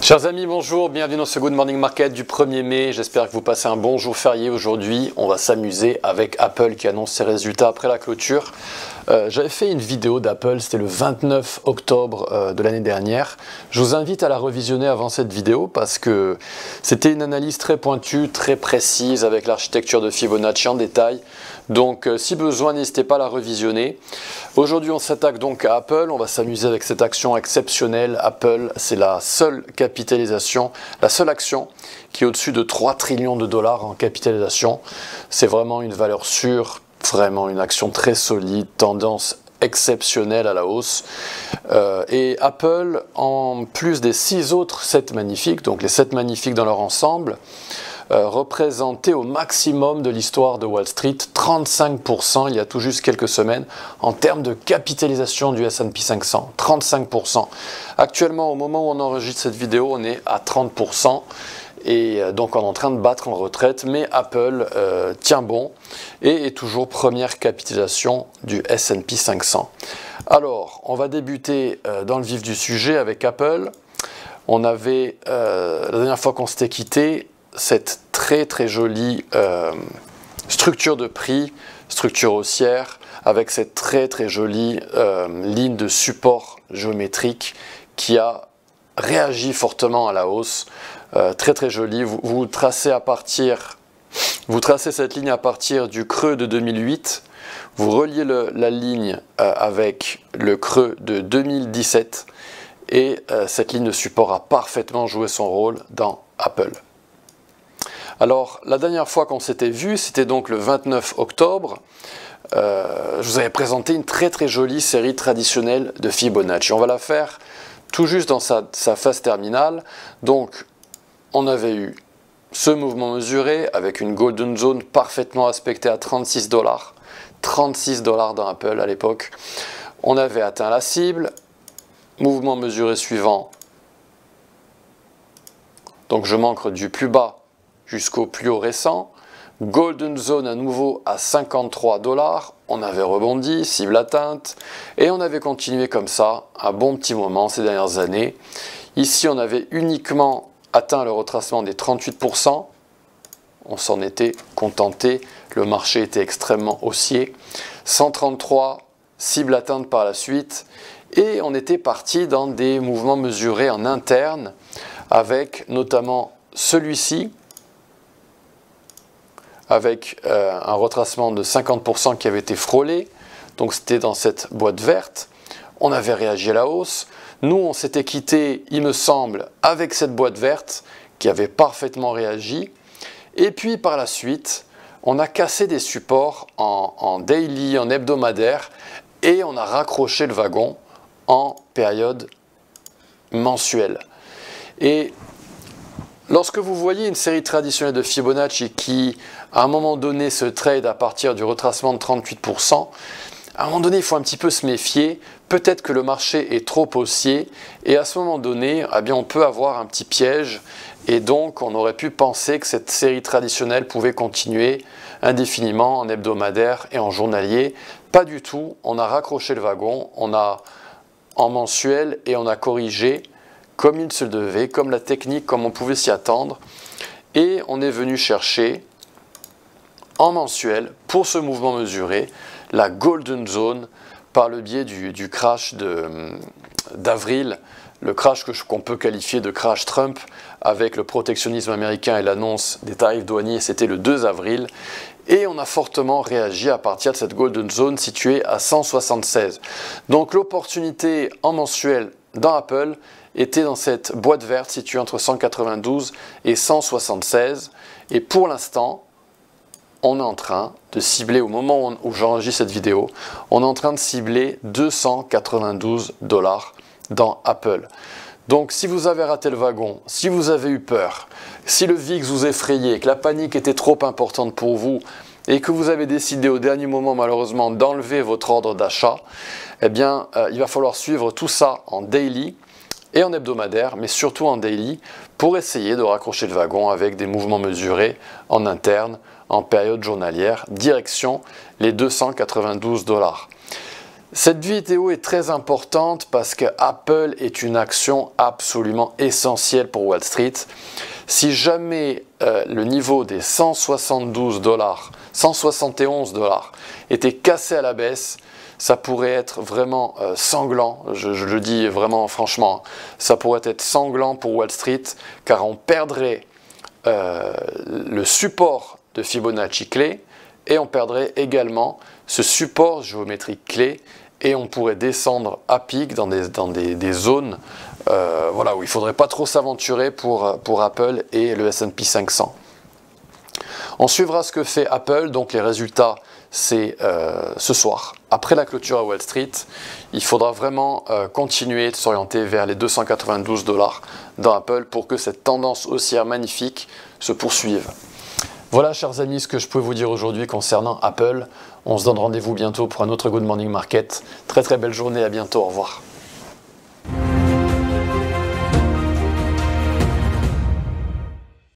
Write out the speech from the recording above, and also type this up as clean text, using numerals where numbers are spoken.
Chers amis, bonjour, bienvenue dans ce Good Morning Market du 1er mai. J'espère que vous passez un bon jour férié aujourd'hui. On va s'amuser avec Apple qui annonce ses résultats après la clôture. J'avais fait une vidéo d'Apple, c'était le 29 octobre de l'année dernière. Je vous invite à la revisionner avant cette vidéo parce que c'était une analyse très pointue, très précise avec l'architecture de Fibonacci en détail. Donc si besoin, n'hésitez pas à la revisionner. Aujourd'hui, on s'attaque donc à Apple. On va s'amuser avec cette action exceptionnelle. Apple, c'est la seule capitalisation, la seule action qui est au-dessus de 3 trillions de dollars en capitalisation. C'est vraiment une valeur sûre. Vraiment une action très solide, tendance exceptionnelle à la hausse. Et Apple, en plus des 6 autres 7 magnifiques, donc les 7 magnifiques dans leur ensemble, représentait au maximum de l'histoire de Wall Street, 35% il y a tout juste quelques semaines, en termes de capitalisation du S&P 500, 35%. Actuellement, au moment où on enregistre cette vidéo, on est à 30%. Et donc on est en train de battre en retraite, mais Apple tient bon et est toujours première capitalisation du S&P 500. Alors, on va débuter dans le vif du sujet avec Apple. On avait, la dernière fois qu'on s'était quitté, cette très jolie structure de prix, structure haussière, avec cette très jolie ligne de support géométrique qui a réagi fortement à la hausse. Très joli, vous tracez cette ligne à partir du creux de 2008, vous reliez la ligne avec le creux de 2017 et cette ligne de support a parfaitement joué son rôle dans Apple. Alors la dernière fois qu'on s'était vu, c'était donc le 29 octobre, je vous avais présenté une très jolie série traditionnelle de Fibonacci. On va la faire tout juste dans sa phase terminale. Donc on avait eu ce mouvement mesuré avec une golden zone parfaitement respectée à 36 $. 36 $ dans Apple à l'époque. On avait atteint la cible. Mouvement mesuré suivant. Donc je m'ancre du plus bas jusqu'au plus haut récent. Golden zone à nouveau à 53 $. On avait rebondi, cible atteinte. Et on avait continué comme ça un bon petit moment ces dernières années. Ici on avait uniquement atteint le retracement des 38%, on s'en était contenté, le marché était extrêmement haussier, 133, cible atteinte par la suite, et on était parti dans des mouvements mesurés en interne, avec notamment celui-ci, avec un retracement de 50% qui avait été frôlé, donc c'était dans cette boîte verte, on avait réagi à la hausse. Nous, on s'était quitté, il me semble, avec cette boîte verte qui avait parfaitement réagi. Et puis, par la suite, on a cassé des supports en daily, en hebdomadaire, et on a raccroché le wagon en période mensuelle. Et lorsque vous voyez une série traditionnelle de Fibonacci qui, à un moment donné, se trade à partir du retracement de 38%, à un moment donné, il faut un petit peu se méfier. Peut-être que le marché est trop haussier et à ce moment donné, eh bien, on peut avoir un petit piège et donc on aurait pu penser que cette série traditionnelle pouvait continuer indéfiniment en hebdomadaire et en journalier. Pas du tout, on a raccroché le wagon, on a en mensuel et on a corrigé comme il se devait, comme la technique, comme on pouvait s'y attendre et on est venu chercher en mensuel pour ce mouvement mesuré la golden zone par le biais du crash d'avril, le crash qu'on peut qualifier de crash Trump avec le protectionnisme américain et l'annonce des tarifs douaniers, c'était le 2 avril. Et on a fortement réagi à partir de cette golden zone située à 176. Donc l'opportunité en mensuel dans Apple était dans cette boîte verte située entre 192 et 176. Et pour l'instant, on est en train de cibler, au moment où j'enregistre cette vidéo, on est en train de cibler 292 $ dans Apple. Donc si vous avez raté le wagon, si vous avez eu peur, si le VIX vous effrayait, que la panique était trop importante pour vous et que vous avez décidé au dernier moment malheureusement d'enlever votre ordre d'achat, eh bien il va falloir suivre tout ça en daily et en hebdomadaire, mais surtout en daily, pour essayer de raccrocher le wagon avec des mouvements mesurés en interne, en période journalière, direction les 292 $. Cette vidéo est très importante parce que Apple est une action absolument essentielle pour Wall Street. Si jamais le niveau des 171 $, était cassé à la baisse, ça pourrait être vraiment sanglant, je le dis vraiment franchement, ça pourrait être sanglant pour Wall Street car on perdrait le support de Fibonacci clé et on perdrait également ce support géométrique clé et on pourrait descendre à pic dans des zones voilà, où il ne faudrait pas trop s'aventurer pour Apple et le S&P 500. On suivra ce que fait Apple, donc les résultats c'est ce soir. Après la clôture à Wall Street, il faudra vraiment continuer de s'orienter vers les 292 $ dans Apple pour que cette tendance haussière magnifique se poursuive. Voilà, chers amis, ce que je pouvais vous dire aujourd'hui concernant Apple. On se donne rendez-vous bientôt pour un autre Good Morning Market. Très très belle journée, à bientôt, au revoir.